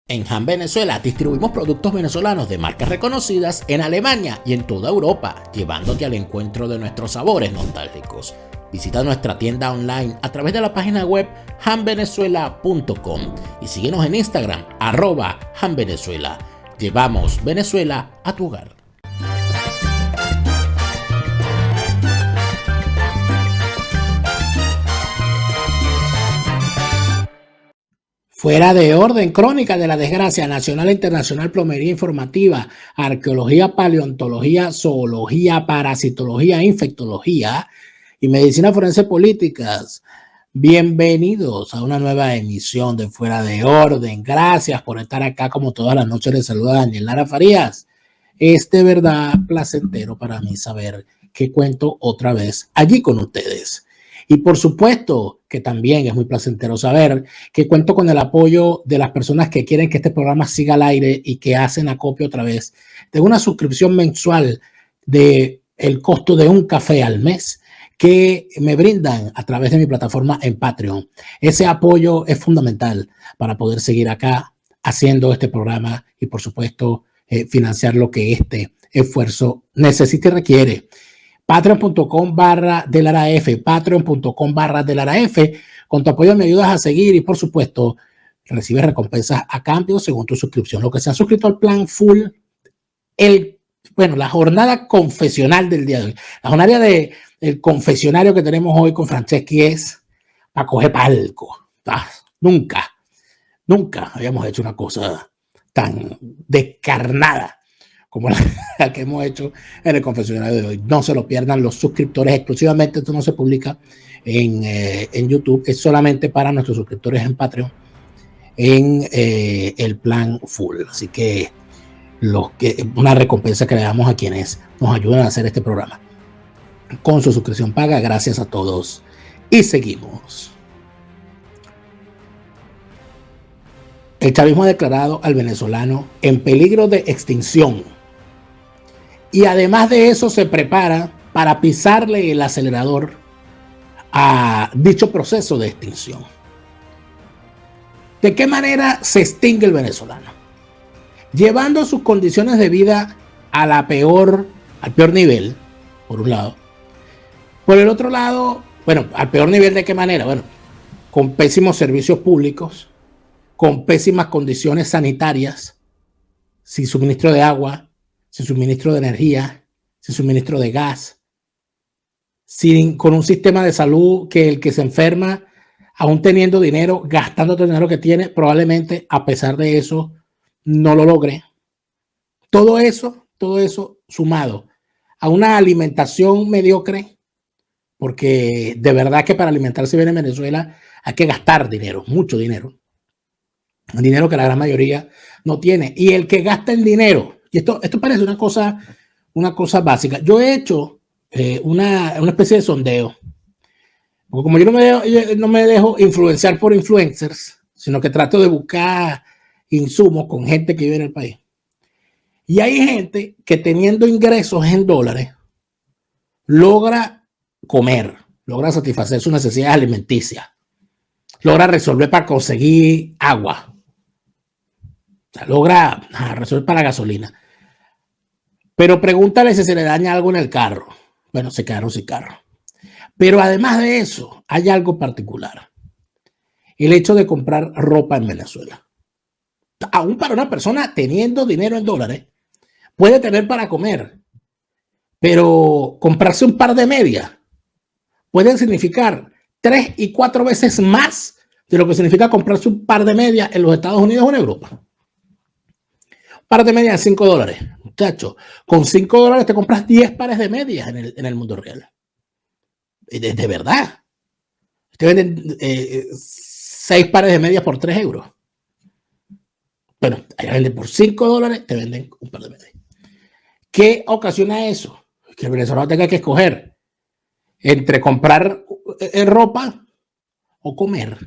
En Han Venezuela distribuimos productos venezolanos de marcas reconocidas en Alemania y en toda Europa, llevándote al encuentro de nuestros sabores nostálgicos. Visita nuestra tienda online a través de la página web hanvenezuela.com y síguenos en Instagram @hanvenezuela. Llevamos Venezuela a tu hogar. Fuera de orden, crónica de la desgracia nacional e internacional, plomería informativa, arqueología, paleontología, zoología, parasitología, infectología y medicina forense políticas. Bienvenidos a una nueva emisión de Fuera de Orden. Gracias por estar acá como todas las noches. Les saluda Daniel Lara Farías. Es de verdad placentero para mí saber que cuento otra vez allí con ustedes. Y por supuesto que también es muy placentero saber que cuento con el apoyo de las personas que quieren que este programa siga al aire y que hacen acopio a través de una suscripción mensual de el costo de un café al mes que me brindan a través de mi plataforma en Patreon. Ese apoyo es fundamental para poder seguir acá haciendo este programa y por supuesto financiar lo que este esfuerzo necesita y requiere. Patreon.com/DelaraF, Patreon.com/DelaraF. Con tu apoyo me ayudas a seguir y por supuesto recibes recompensas a cambio según tu suscripción. Lo que se ha suscrito al plan full, la jornada confesional del día de hoy, la jornada del confesionario que tenemos hoy con Franceschi es para coger palco. Nunca habíamos hecho una cosa tan descarnada como la que hemos hecho en el confesionario de hoy. No se lo pierdan los suscriptores exclusivamente. Esto no se publica en YouTube, es solamente para nuestros suscriptores en Patreon en el plan full. Así que una recompensa que le damos a quienes nos ayudan a hacer este programa con su suscripción paga. Gracias a todos y seguimos. El chavismo ha declarado al venezolano en peligro de extinción. Y además de eso se prepara para pisarle el acelerador a dicho proceso de extinción. ¿De qué manera se extingue el venezolano? Llevando sus condiciones de vida al peor nivel, por un lado. Por el otro lado, ¿al peor nivel de qué manera? Con pésimos servicios públicos, con pésimas condiciones sanitarias, sin suministro de agua, sin suministro de energía, sin suministro de gas, con un sistema de salud que el que se enferma, aún teniendo dinero, gastando todo el dinero que tiene, probablemente a pesar de eso no lo logre. Todo eso sumado a una alimentación mediocre, porque de verdad que para alimentarse bien en Venezuela hay que gastar dinero, mucho dinero. Dinero que la gran mayoría no tiene. Y el que gasta el dinero, y esto parece una cosa básica. Yo he hecho una especie de sondeo. Porque como yo no me dejo influenciar por influencers, sino que trato de buscar insumos con gente que vive en el país. Y hay gente que teniendo ingresos en dólares logra comer, logra satisfacer sus necesidades alimenticias, logra resolver para conseguir agua. O sea, logra resolver para la gasolina. Pero pregúntale si se le daña algo en el carro. Bueno, se quedaron sin carro. Pero además de eso, hay algo particular. El hecho de comprar ropa en Venezuela. Aún para una persona teniendo dinero en dólares, puede tener para comer. Pero comprarse un par de medias puede significar 3 y 4 veces más de lo que significa comprarse un par de medias en los Estados Unidos o en Europa. Par de medias de $5. Muchacho, con $5 te compras 10 pares de medias en el mundo real. De verdad. Te venden 6 pares de medias por 3 euros. Bueno, allá venden por $5, te venden un par de medias. ¿Qué ocasiona eso? Que el venezolano tenga que escoger entre comprar ropa o comer.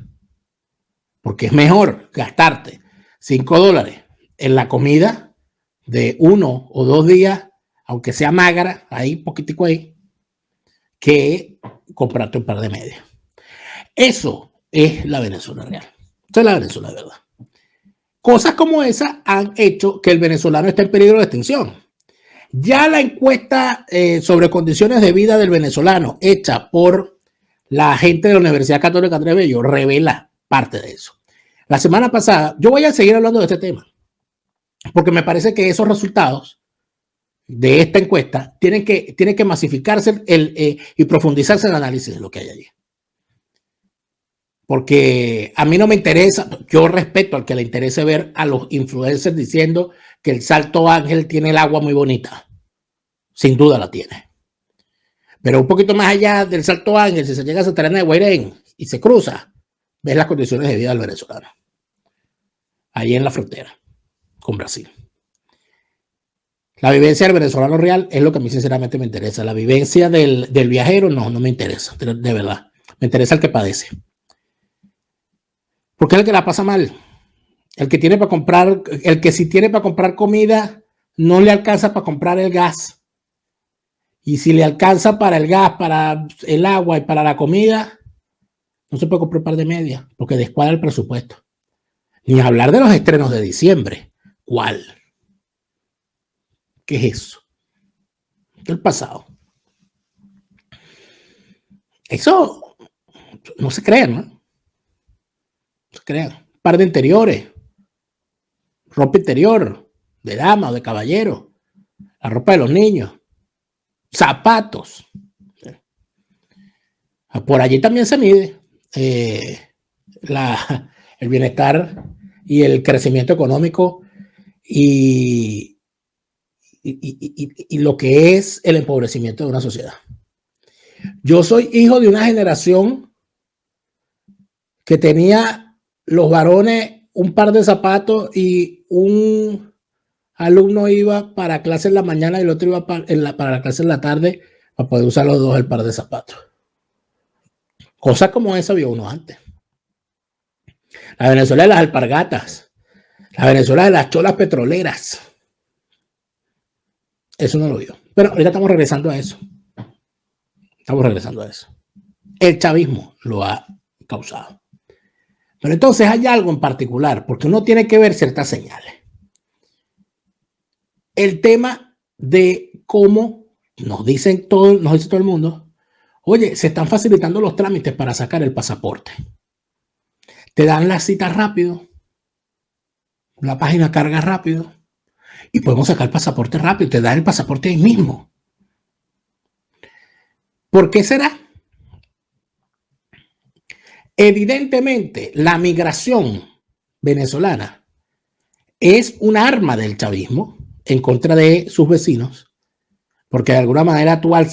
Porque es mejor gastarte $5 en la comida de 1 o 2 días, aunque sea magra, ahí, poquitico ahí, que comprarte un par de medias. Eso es la Venezuela real. Eso es la Venezuela de verdad. Cosas como esa han hecho que el venezolano esté en peligro de extinción. Ya la encuesta sobre condiciones de vida del venezolano hecha por la gente de la Universidad Católica Andrés Bello revela parte de eso. La semana pasada, yo voy a seguir hablando de este tema, porque me parece que esos resultados de esta encuesta tienen que masificarse y profundizarse en el análisis de lo que hay allí. Porque a mí no me interesa, yo respeto al que le interese ver a los influencers diciendo que el Salto Ángel tiene el agua muy bonita. Sin duda la tiene. Pero un poquito más allá del Salto Ángel, si se llega a Santa Elena de Guairén y se cruza, ves las condiciones de vida del venezolano. Ahí en la frontera con Brasil. La vivencia del venezolano real es lo que a mí sinceramente me interesa. La vivencia del viajero no me interesa, de verdad. Me interesa el que padece. Porque es el que la pasa mal. El que tiene para comprar, el que si tiene para comprar comida, no le alcanza para comprar el gas. Y si le alcanza para el gas, para el agua y para la comida, no se puede comprar un par de medias, porque descuadra el presupuesto. Ni hablar de los estrenos de diciembre. ¿Cuál? ¿Qué es eso? Del pasado. Eso no se crea, ¿no? No se crea. Un par de interiores. Ropa interior. De dama o de caballero. La ropa de los niños. Zapatos. Por allí también se mide el bienestar y el crecimiento económico y lo que es el empobrecimiento de una sociedad. Yo soy hijo de una generación que tenía los varones un par de zapatos y un alumno iba para clase en la mañana y el otro iba para la clase en la tarde para poder usar los dos el par de zapatos. Cosas como esa vio uno antes. La Venezuela de las alpargatas. La Venezuela de las cholas petroleras. Eso no lo vio. Pero ahorita estamos regresando a eso. El chavismo lo ha causado. Pero entonces hay algo en particular, porque uno tiene que ver ciertas señales. El tema de cómo nos dice todo el mundo, oye, se están facilitando los trámites para sacar el pasaporte. Te dan la cita rápido, la página carga rápido y podemos sacar el pasaporte rápido. Te dan el pasaporte ahí mismo. ¿Por qué será? Evidentemente, la migración venezolana es un arma del chavismo en contra de sus vecinos, porque de alguna manera tú al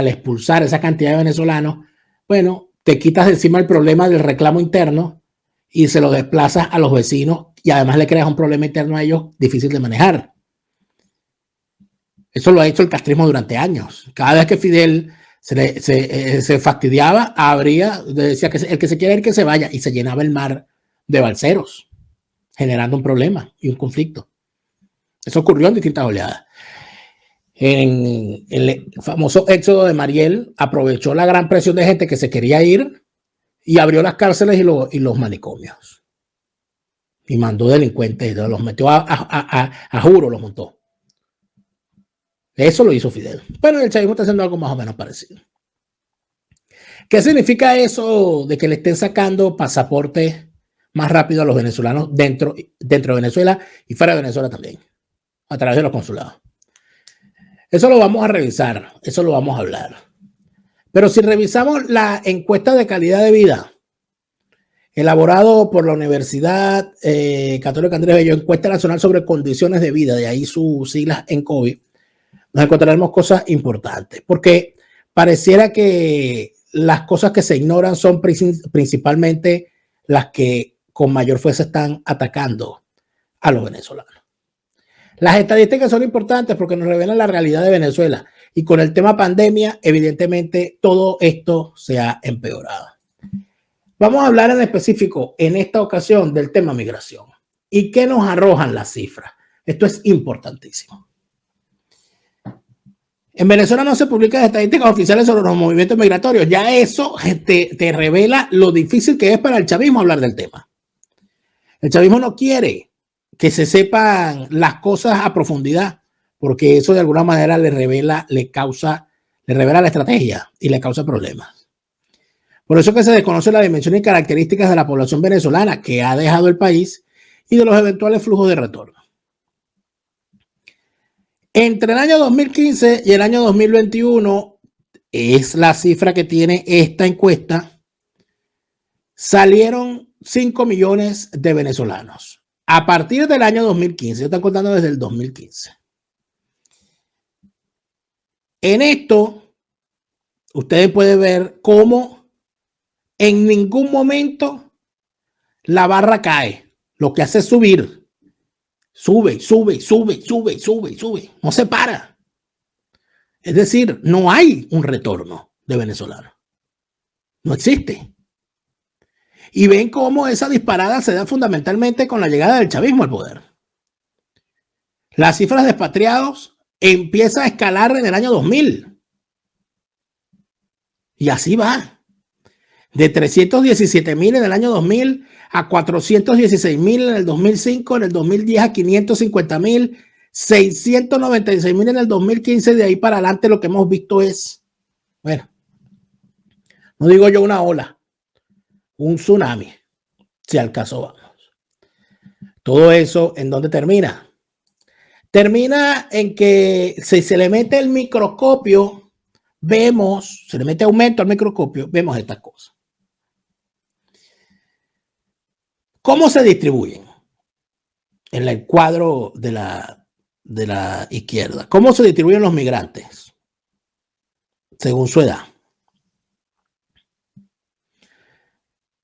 expulsar esa cantidad de venezolanos, bueno, te quitas de encima el problema del reclamo interno y se lo desplazas a los vecinos y además le creas un problema interno a ellos difícil de manejar. Eso lo ha hecho el castrismo durante años. Cada vez que Fidel se fastidiaba, decía que el que se quiera ir que se vaya y se llenaba el mar de balseros, generando un problema y un conflicto. Eso ocurrió en distintas oleadas. En el famoso éxodo de Mariel, aprovechó la gran presión de gente que se quería ir y abrió las cárceles y los manicomios. Y mandó delincuentes, los metió a juro, los montó. Eso lo hizo Fidel. Pero el chavismo está haciendo algo más o menos parecido. ¿Qué significa eso de que le estén sacando pasaportes más rápido a los venezolanos dentro de Venezuela y fuera de Venezuela también? A través de los consulados. Eso lo vamos a revisar, eso lo vamos a hablar. Pero si revisamos la encuesta de calidad de vida elaborado por la Universidad Católica Andrés Bello, encuesta nacional sobre condiciones de vida, de ahí sus siglas en COVID, nos encontraremos cosas importantes, porque pareciera que las cosas que se ignoran son principalmente las que con mayor fuerza están atacando a los venezolanos. Las estadísticas son importantes porque nos revelan la realidad de Venezuela y con el tema pandemia, evidentemente, todo esto se ha empeorado. Vamos a hablar en específico en esta ocasión del tema migración y qué nos arrojan las cifras. Esto es importantísimo. En Venezuela no se publican estadísticas oficiales sobre los movimientos migratorios. Ya eso te revela lo difícil que es para el chavismo hablar del tema. El chavismo no quiere que se sepan las cosas a profundidad, porque eso de alguna manera le revela la estrategia y le causa problemas. Por eso que se desconoce la dimensión y características de la población venezolana que ha dejado el país y de los eventuales flujos de retorno. Entre el año 2015 y el año 2021, es la cifra que tiene esta encuesta, salieron 5 millones de venezolanos. A partir del año 2015, yo estoy contando desde el 2015. En esto, ustedes pueden ver cómo en ningún momento la barra cae. Lo que hace es subir. Sube. No se para. Es decir, no hay un retorno de venezolanos. No existe. Y ven cómo esa disparada se da fundamentalmente con la llegada del chavismo al poder. Las cifras de expatriados empiezan a escalar en el año 2000. Y así va. De 317,000 en el año 2000 a 416,000 en el 2005, en el 2010 a 550,000, 696,000 en el 2015. De ahí para adelante lo que hemos visto es, bueno, no digo yo una ola, un tsunami, si al caso vamos. Todo eso, ¿en dónde termina? Termina en que si se le mete el microscopio, vemos, se le mete aumento al microscopio, vemos estas cosas. ¿Cómo se distribuyen? En el cuadro de la izquierda. ¿Cómo se distribuyen los migrantes? Según su edad.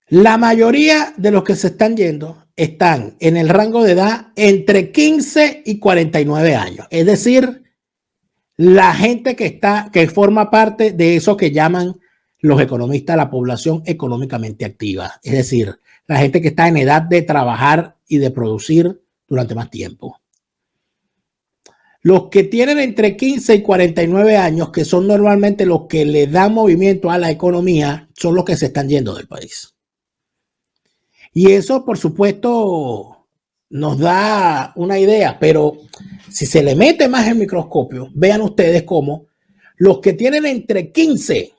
La mayoría de los que se están yendo están en el rango de edad entre 15 y 49 años. Es decir, la gente que forma parte de eso que llaman los economistas la población económicamente activa. Es decir, la gente que está en edad de trabajar y de producir durante más tiempo. Los que tienen entre 15 y 49 años, que son normalmente los que le dan movimiento a la economía, son los que se están yendo del país. Y eso, por supuesto, nos da una idea, pero si se le mete más el microscopio, vean ustedes cómo los que tienen entre 15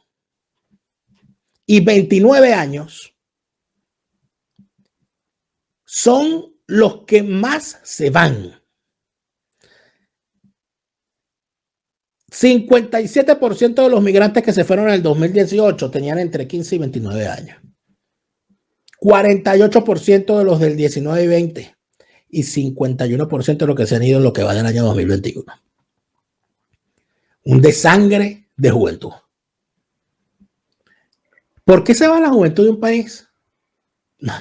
y 29 años son los que más se van. 57% de los migrantes que se fueron en el 2018 tenían entre 15 y 29 años. 48% de los del 19 y 20 y 51% de los que se han ido en lo que va del año 2021. Un desangre de juventud. ¿Por qué se va la juventud de un país?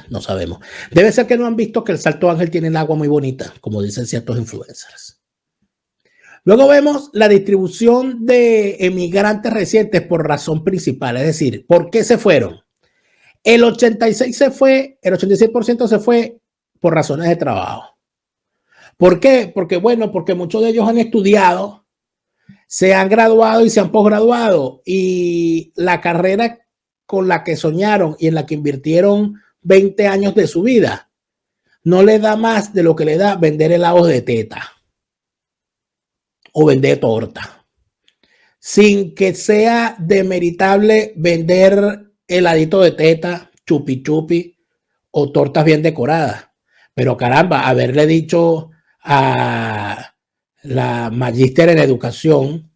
No sabemos. Debe ser que no han visto que el Salto Ángel tiene el agua muy bonita, como dicen ciertos influencers. Luego vemos la distribución de emigrantes recientes por razón principal, es decir, ¿por qué se fueron? El 86% se fue por razones de trabajo. ¿Por qué? Porque muchos de ellos han estudiado, se han graduado y se han posgraduado, y la carrera con la que soñaron y en la que invirtieron 20 años de su vida no le da más de lo que le da vender helados de teta o vender torta, sin que sea demeritable vender heladito de teta, chupi chupi o tortas bien decoradas. Pero caramba, haberle dicho a la magíster en educación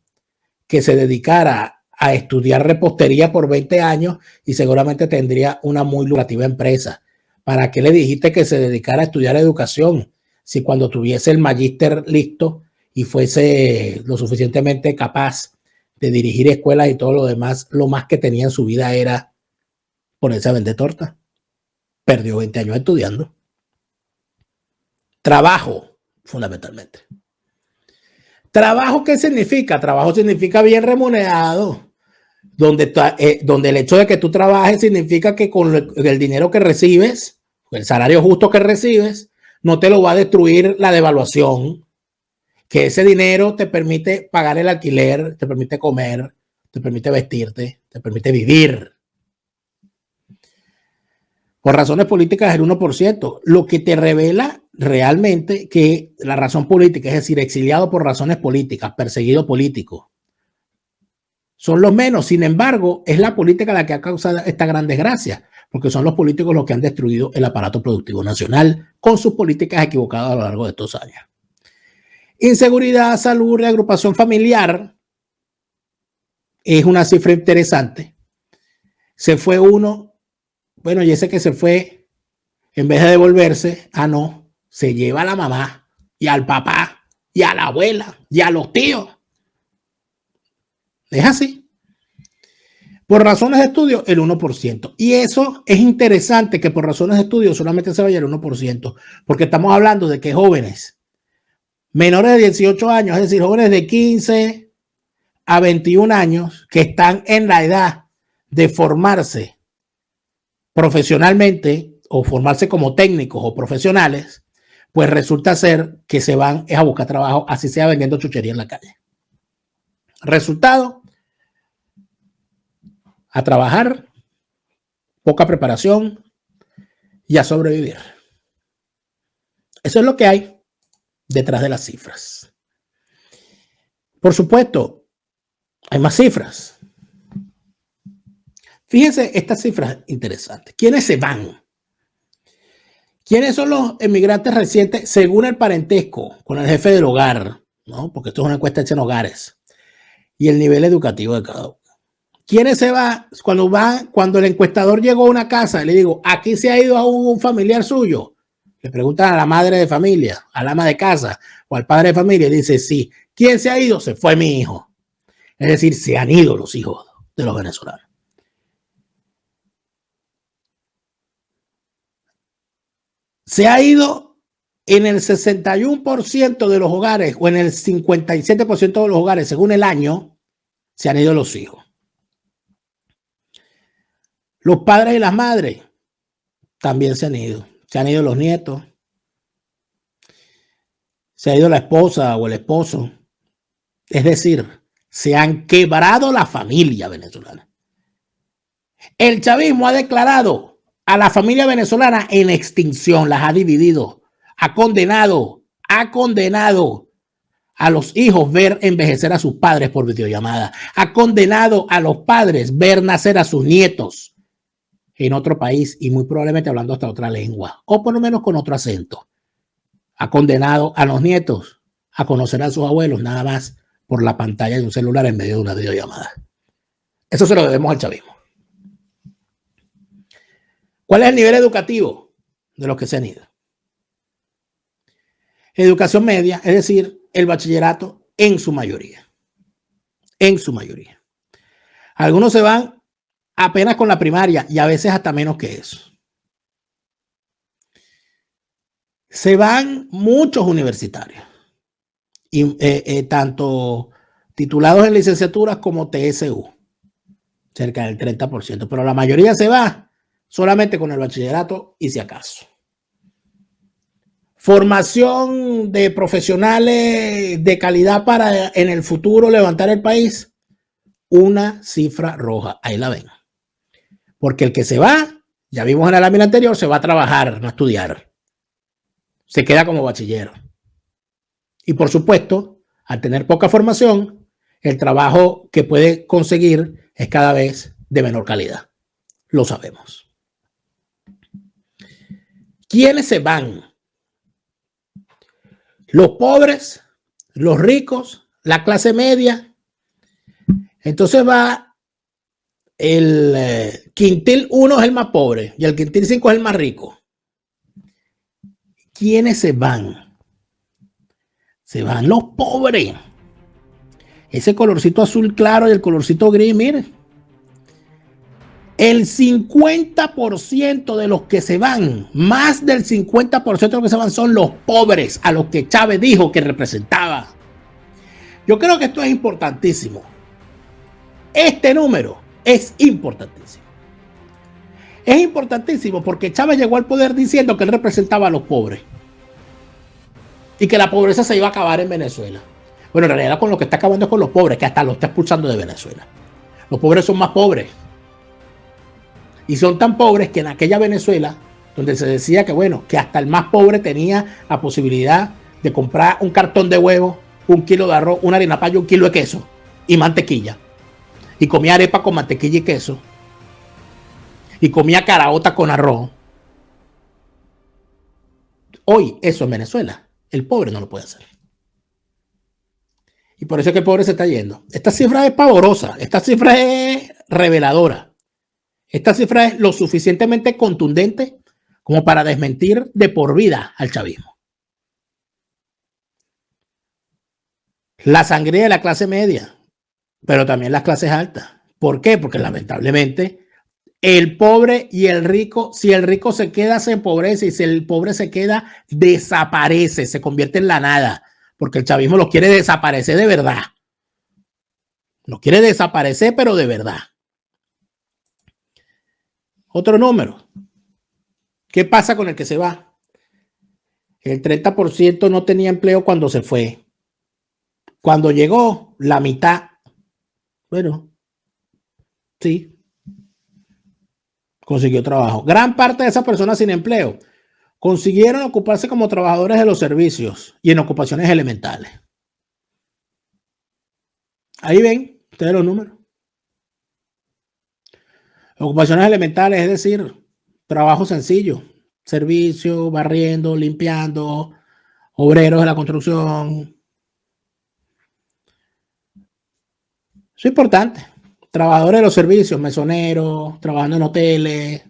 que se dedicara a estudiar repostería por 20 años y seguramente tendría una muy lucrativa empresa. ¿Para qué le dijiste que se dedicara a estudiar educación? Si cuando tuviese el magíster listo y fuese lo suficientemente capaz de dirigir escuelas y todo lo demás, lo más que tenía en su vida era ponerse a vender torta. Perdió 20 años estudiando. Trabajo, fundamentalmente. ¿Trabajo qué significa? Trabajo significa bien remunerado, donde el hecho de que tú trabajes significa que con el dinero que recibes, el salario justo que recibes, no te lo va a destruir la devaluación, que ese dinero te permite pagar el alquiler, te permite comer, te permite vestirte, te permite vivir. Por razones políticas el 1%, lo que te revela realmente que la razón política, es decir, exiliado por razones políticas, perseguido político, son los menos. Sin embargo, es la política la que ha causado esta gran desgracia, porque son los políticos los que han destruido el aparato productivo nacional con sus políticas equivocadas a lo largo de estos años. Inseguridad, salud, reagrupación familiar es una cifra interesante. Se fue uno, bueno, y ese que se fue, en vez de devolverse, no, se lleva a la mamá y al papá y a la abuela y a los tíos. Es así. Por razones de estudio, el 1%. Y eso es interesante, que por razones de estudio solamente se vaya el 1%, porque estamos hablando de que jóvenes menores de 18 años, es decir, jóvenes de 15 a 21 años, que están en la edad de formarse profesionalmente o formarse como técnicos o profesionales, pues resulta ser que se van a buscar trabajo, así sea vendiendo chuchería en la calle. Resultado: a trabajar, poca preparación y a sobrevivir. Eso es lo que hay detrás de las cifras. Por supuesto, hay más cifras. Fíjense estas cifras interesantes. ¿Quiénes se van? ¿Quiénes son los emigrantes recientes según el parentesco con el jefe del hogar? ¿No? Porque esto es una encuesta hecha en hogares. Y el nivel educativo de cada uno. ¿Quiénes se van? Cuando el encuestador llegó a una casa, le digo, ¿aquí se ha ido a un familiar suyo? Le preguntan a la madre de familia, al ama de casa o al padre de familia, y dice, sí. ¿Quién se ha ido? Se fue mi hijo. Es decir, se han ido los hijos de los venezolanos. Se ha ido en el 61% de los hogares o en el 57% de los hogares, según el año, se han ido los hijos. Los padres y las madres también se han ido. Se han ido los nietos. Se ha ido la esposa o el esposo. Es decir, se han quebrado la familia venezolana. El chavismo ha declarado a la familia venezolana en extinción, las ha dividido, ha condenado a los hijos ver envejecer a sus padres por videollamada, ha condenado a los padres ver nacer a sus nietos en otro país y muy probablemente hablando hasta otra lengua, o por lo menos con otro acento. Ha condenado a los nietos a conocer a sus abuelos nada más por la pantalla de un celular en medio de una videollamada. Eso se lo debemos al chavismo. ¿Cuál es el nivel educativo de los que se han ido? Educación media, es decir, el bachillerato en su mayoría. En su mayoría. Algunos se van apenas con la primaria y a veces hasta menos que eso. Se van muchos universitarios, y tanto titulados en licenciaturas como TSU, cerca del 30%, pero la mayoría se va solamente con el bachillerato y si acaso. Formación de profesionales de calidad para en el futuro levantar el país, una cifra roja, ahí la ven. Porque el que se va, ya vimos en la lámina anterior, se va a trabajar, no a estudiar. Se queda como bachiller. Y por supuesto, al tener poca formación, el trabajo que puede conseguir es cada vez de menor calidad. Lo sabemos. ¿Quiénes se van? Los pobres, los ricos, la clase media. Entonces va el quintil 1 es el más pobre y el quintil 5 es el más rico. ¿Quiénes se van? Se van los pobres. Ese colorcito azul claro y el colorcito gris, miren. El 50% de los que se van, más del 50% de los que se van son los pobres a los que Chávez dijo que representaba. Yo creo que esto es importantísimo. Este número es importantísimo. Es importantísimo porque Chávez llegó al poder diciendo que él representaba a los pobres y que la pobreza se iba a acabar en Venezuela. Bueno, en realidad con lo que está acabando es con los pobres, que hasta los está expulsando de Venezuela. Los pobres son más pobres. Y son tan pobres que en aquella Venezuela, donde se decía que, bueno, que hasta el más pobre tenía la posibilidad de comprar un cartón de huevo, 1 kilo de arroz, una harina paya, 1 kilo de queso y mantequilla. Y comía arepa con mantequilla y queso. Y comía caraota con arroz. Hoy eso en Venezuela, el pobre no lo puede hacer. Y por eso es que el pobre se está yendo. Esta cifra es pavorosa, esta cifra es reveladora. Esta cifra es lo suficientemente contundente como para desmentir de por vida al chavismo. La sangría de la clase media, pero también las clases altas. ¿Por qué? Porque lamentablemente el pobre y el rico, si el rico se queda, se empobrece, y si el pobre se queda, desaparece, se convierte en la nada, porque el chavismo los quiere desaparecer de verdad. Los quiere desaparecer, pero de verdad. Otro número. ¿Qué pasa con el que se va? El 30% no tenía empleo cuando se fue. Cuando llegó, la mitad. Bueno, sí, consiguió trabajo. Gran parte de esas personas sin empleo consiguieron ocuparse como trabajadores de los servicios y en ocupaciones elementales. Ahí ven ustedes los números. Ocupaciones elementales, es decir, trabajo sencillo, servicio, barriendo, limpiando, obreros de la construcción. Eso es importante. Trabajadores de los servicios, mesoneros, trabajando en hoteles.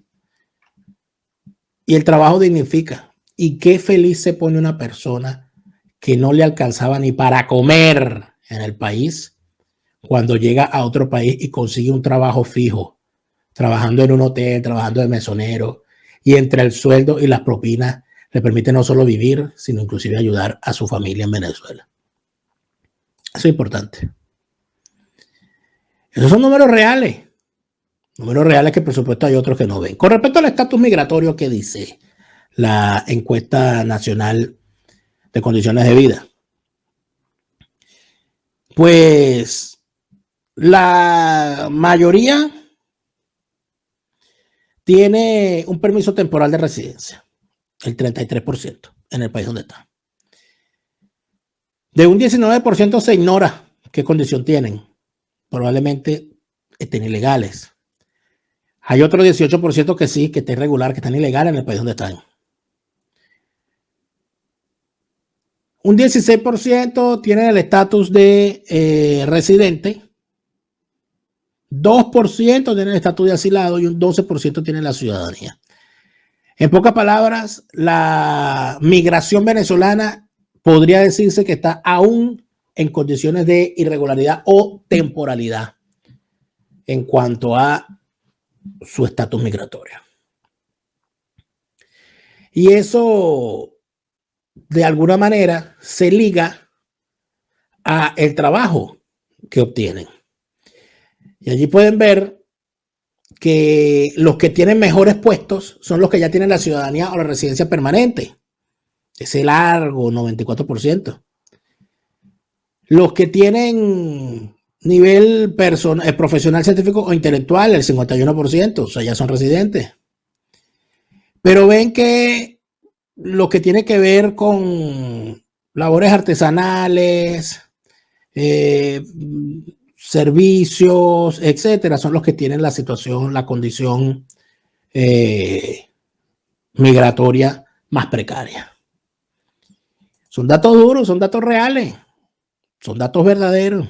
Y el trabajo dignifica. Y qué feliz se pone una persona que no le alcanzaba ni para comer en el país cuando llega a otro país y consigue un trabajo fijo, trabajando en un hotel, trabajando de mesonero, y entre el sueldo y las propinas le permite no solo vivir, sino inclusive ayudar a su familia en Venezuela. Eso es importante. Esos son números reales que por supuesto hay otros que no ven. Con respecto al estatus migratorio, ¿qué dice la encuesta nacional de condiciones de vida? Pues la mayoría tiene un permiso temporal de residencia, el 33% en el país donde está. De un 19% se ignora qué condición tienen. Probablemente estén ilegales. Hay otro 18% que sí, que está irregular, que están ilegales en el país donde están. Un 16% tienen el estatus de residente, 2% tienen el estatus de asilado y un 12% tienen la ciudadanía. En pocas palabras, la migración venezolana podría decirse que está aún en condiciones de irregularidad o temporalidad en cuanto a su estatus migratorio. Y eso, de alguna manera, se liga a el trabajo que obtienen. Y allí pueden ver que los que tienen mejores puestos son los que ya tienen la ciudadanía o la residencia permanente. Ese largo 94%. Los que tienen nivel profesional, científico o intelectual, el 51%, o sea, ya son residentes. Pero ven que lo que tiene que ver con labores artesanales, servicios, etcétera, son los que tienen la situación, la condición migratoria más precaria. Son datos duros, son datos reales, son datos verdaderos.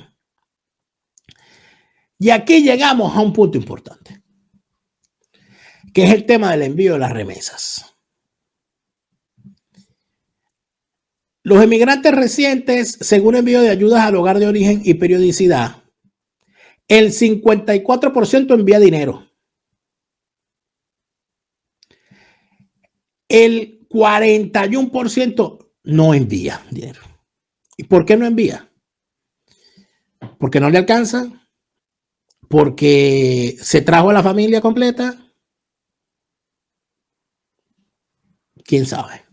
Y aquí llegamos a un punto importante, que es el tema del envío de las remesas. Los emigrantes recientes, según envío de ayudas al hogar de origen y periodicidad, el 54% envía dinero. El 41% no envía dinero. ¿Y por qué no envía? Porque no le alcanza, porque se trajo a la familia completa. ¿Quién sabe?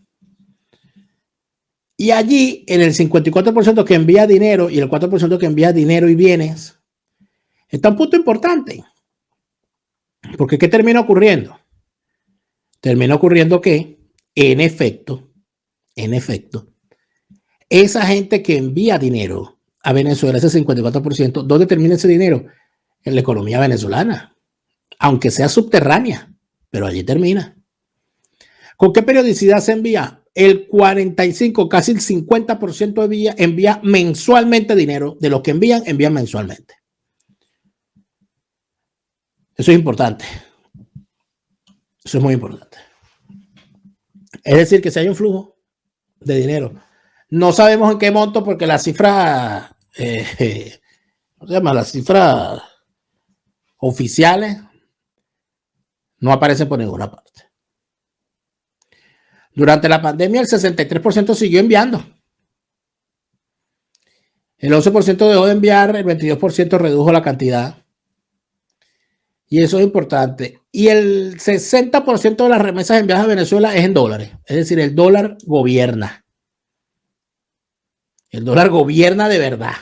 Y allí, en el 54% que envía dinero y el 4% que envía dinero y bienes, está un punto importante. Porque ¿qué termina ocurriendo? termina ocurriendo que, en efecto, esa gente que envía dinero a Venezuela, ese 54%, ¿dónde termina ese dinero? En la economía venezolana, aunque sea subterránea, pero allí termina. ¿Con qué periodicidad se envía? El 45, casi el 50% envía mensualmente dinero. De los que envían mensualmente. Eso es importante. Eso es muy importante. Es decir, que si hay un flujo de dinero, no sabemos en qué monto porque la cifra, ¿cómo se llama? Las cifras oficiales no aparecen por ninguna parte. Durante la pandemia, el 63% siguió enviando. El 11% dejó de enviar, el 22% redujo la cantidad. Y eso es importante. Y el 60% de las remesas enviadas a Venezuela es en dólares. Es decir, el dólar gobierna. El dólar gobierna de verdad.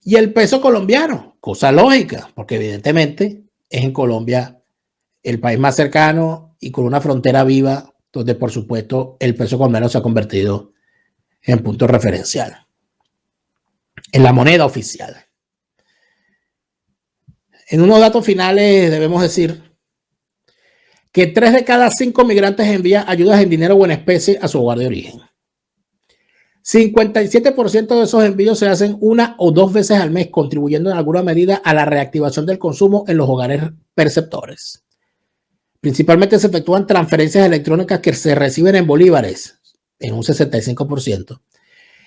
Y el peso colombiano, cosa lógica, porque evidentemente es en Colombia el país más cercano y con una frontera viva, donde por supuesto el peso colombiano se ha convertido en punto referencial, en la moneda oficial. En unos datos finales debemos decir que 3 de cada 5 migrantes envían ayudas en dinero o en especie a su hogar de origen. 57% de esos envíos se hacen una o dos veces al mes, contribuyendo en alguna medida a la reactivación del consumo en los hogares perceptores. Principalmente se efectúan transferencias electrónicas que se reciben en bolívares, en un 65%,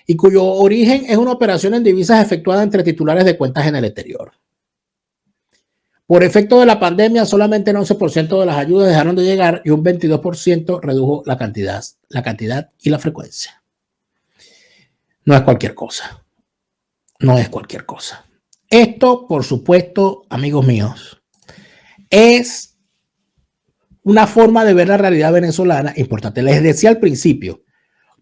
y cuyo origen es una operación en divisas efectuada entre titulares de cuentas en el exterior. Por efecto de la pandemia, solamente el 11% de las ayudas dejaron de llegar y un 22% redujo la cantidad y la frecuencia. No es cualquier cosa. No es cualquier cosa. Esto, por supuesto, amigos míos, es una forma de ver la realidad venezolana importante. Les decía al principio,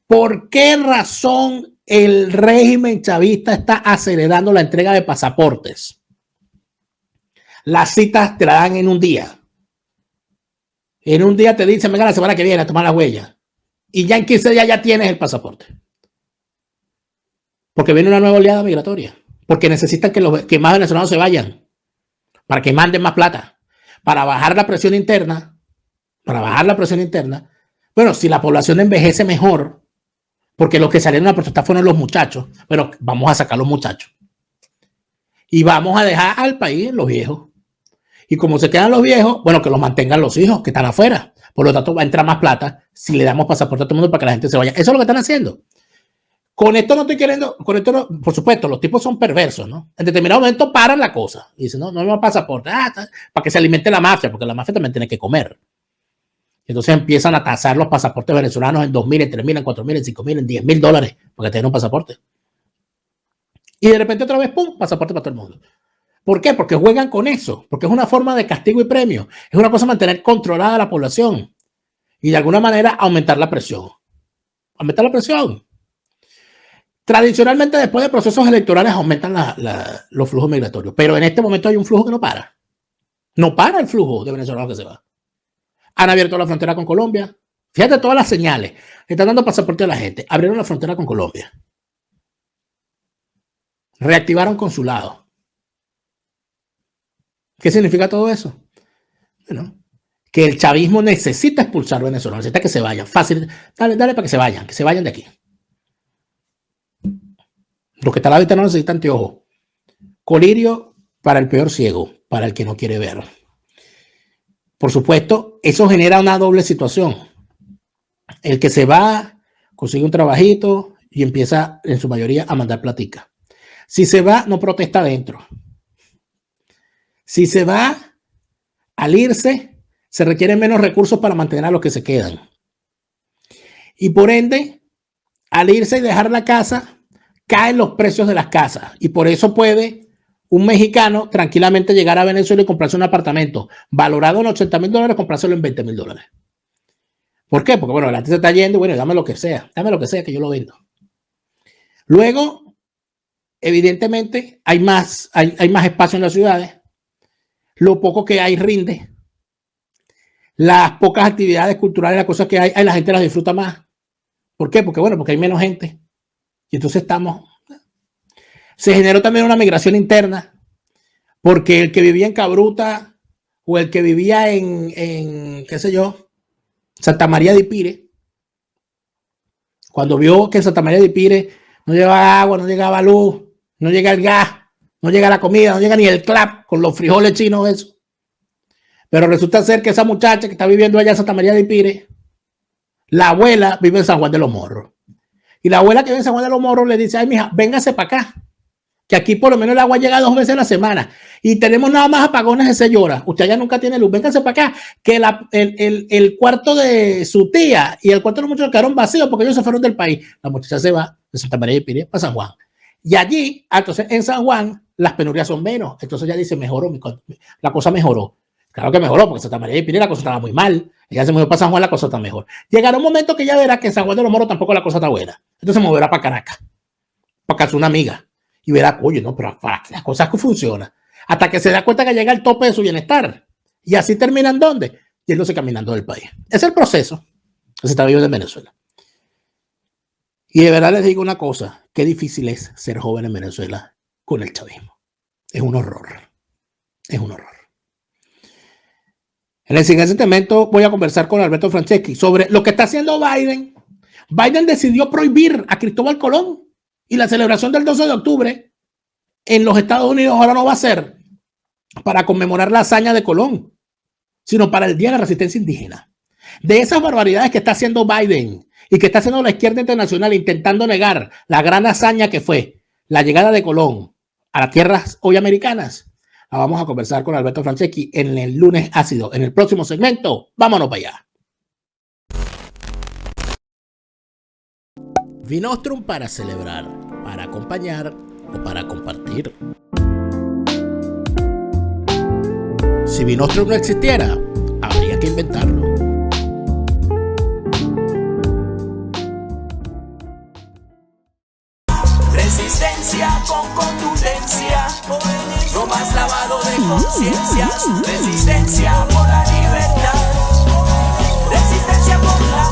¿por qué razón el régimen chavista está acelerando la entrega de pasaportes? Las citas te la dan en un día. En un día te dicen, venga la semana que viene a tomar la huella. Y ya en 15 días ya tienes el pasaporte. Porque viene una nueva oleada migratoria. Porque necesitan que más venezolanos se vayan. Para que manden más plata. Para bajar la presión interna. Bueno, si la población envejece mejor, porque los que salieron a protestar fueron los muchachos, pero vamos a sacar los muchachos. Y vamos a dejar al país los viejos. Y como se quedan los viejos, bueno, que los mantengan los hijos que están afuera. Por lo tanto, va a entrar más plata si le damos pasaporte a todo el mundo para que la gente se vaya. Eso es lo que están haciendo. Con esto no estoy queriendo, con esto no, por supuesto, los tipos son perversos, ¿no? En determinado momento paran la cosa. Y dicen, no hay más pasaporte. Para que se alimente la mafia, porque la mafia también tiene que comer. Entonces empiezan a tasar los pasaportes venezolanos en 2.000, en 3.000, en 4.000, en 5.000, en 10.000 dólares, porque tienen un pasaporte. Y de repente otra vez, ¡pum!, pasaporte para todo el mundo. ¿Por qué? Porque juegan con eso, porque es una forma de castigo y premio. Es una cosa de mantener controlada a la población y de alguna manera aumentar la presión. Aumentar la presión. Tradicionalmente, después de procesos electorales, aumentan los flujos migratorios, pero en este momento hay un flujo que no para. No para el flujo de venezolanos que se va. Han abierto la frontera con Colombia. Fíjate todas las señales. Le están dando pasaporte a la gente. Abrieron la frontera con Colombia. Reactivaron consulados. ¿Qué significa todo eso? Bueno, que el chavismo necesita expulsar venezolanos, necesita que se vayan. Fácil. Dale para que se vayan de aquí. Los que están a la vista no necesitan anteojos. Colirio para el peor ciego, para el que no quiere ver. Por supuesto, eso genera una doble situación. El que se va, consigue un trabajito y empieza en su mayoría a mandar platica. Si se va, no protesta adentro. Si se va, al irse, se requieren menos recursos para mantener a los que se quedan. Y por ende, al irse y dejar la casa, caen los precios de las casas. Y por eso puede un mexicano tranquilamente llegar a Venezuela y comprarse un apartamento valorado en $80,000, comprárselo en $20,000. ¿Por qué? Porque, bueno, la gente se está yendo, bueno, dame lo que sea que yo lo vendo. Luego, evidentemente, hay más espacio en las ciudades. Lo poco que hay rinde. las pocas actividades culturales, las cosas que hay, la gente las disfruta más. ¿Por qué? Porque bueno, porque hay menos gente. Y entonces se generó también una migración interna, porque el que vivía en Cabruta o el que vivía en qué sé yo, Santa María de Ipire, cuando vio que en Santa María de Ipire no llegaba agua, no llegaba luz, no llega el gas, no llega la comida, no llega ni el clap con los frijoles chinos, eso. Pero resulta ser que esa muchacha que está viviendo allá en Santa María de Ipire, la abuela vive en San Juan de los Morros. Y la abuela que vive en San Juan de los Morros le dice, ay, mija, véngase para acá, que aquí por lo menos el agua llega 2 veces a la semana y tenemos nada más apagones de 6 horas. Usted ya nunca tiene luz, véngase para acá, que el cuarto de su tía y el cuarto de los muchachos quedaron vacíos porque ellos se fueron del país. La muchacha se va de Santa María de Ipire para San Juan. Y allí, entonces en San Juan, las penurias son menos. Entonces ella dice, mejoró, la cosa mejoró. Claro que mejoró, porque Santa María de Ipire la cosa estaba muy mal. Ella se movió para San Juan, la cosa está mejor. Llegará un momento que ella verá que en San Juan de los Morros tampoco la cosa está buena. Entonces se moverá para Caracas, para casa una amiga. Y verá, oye, no, pero las cosas que funcionan. Hasta que se da cuenta que llega al tope de su bienestar. Y así terminan ¿dónde? Yéndose caminando del país. Es el proceso que se está viviendo en Venezuela. Y de verdad les digo una cosa, qué difícil es ser joven en Venezuela con el chavismo. Es un horror. Es un horror. En el siguiente segmento voy a conversar con Alberto Franceschi sobre lo que está haciendo Biden. Biden decidió prohibir a Cristóbal Colón y la celebración del 12 de octubre en los Estados Unidos ahora no va a ser para conmemorar la hazaña de Colón, sino para el Día de la Resistencia Indígena. De esas barbaridades que está haciendo Biden y que está haciendo la izquierda internacional intentando negar la gran hazaña que fue la llegada de Colón a las tierras hoy americanas, la vamos a conversar con Alberto Franceschi en el lunes ácido. En el próximo segmento, vámonos para allá. Vinostrum para celebrar, para acompañar o para compartir. Si Vinostrum no existiera, habría que inventarlo. Resistencia con contundencia, no más lavado de conciencias. Resistencia por la libertad, resistencia por la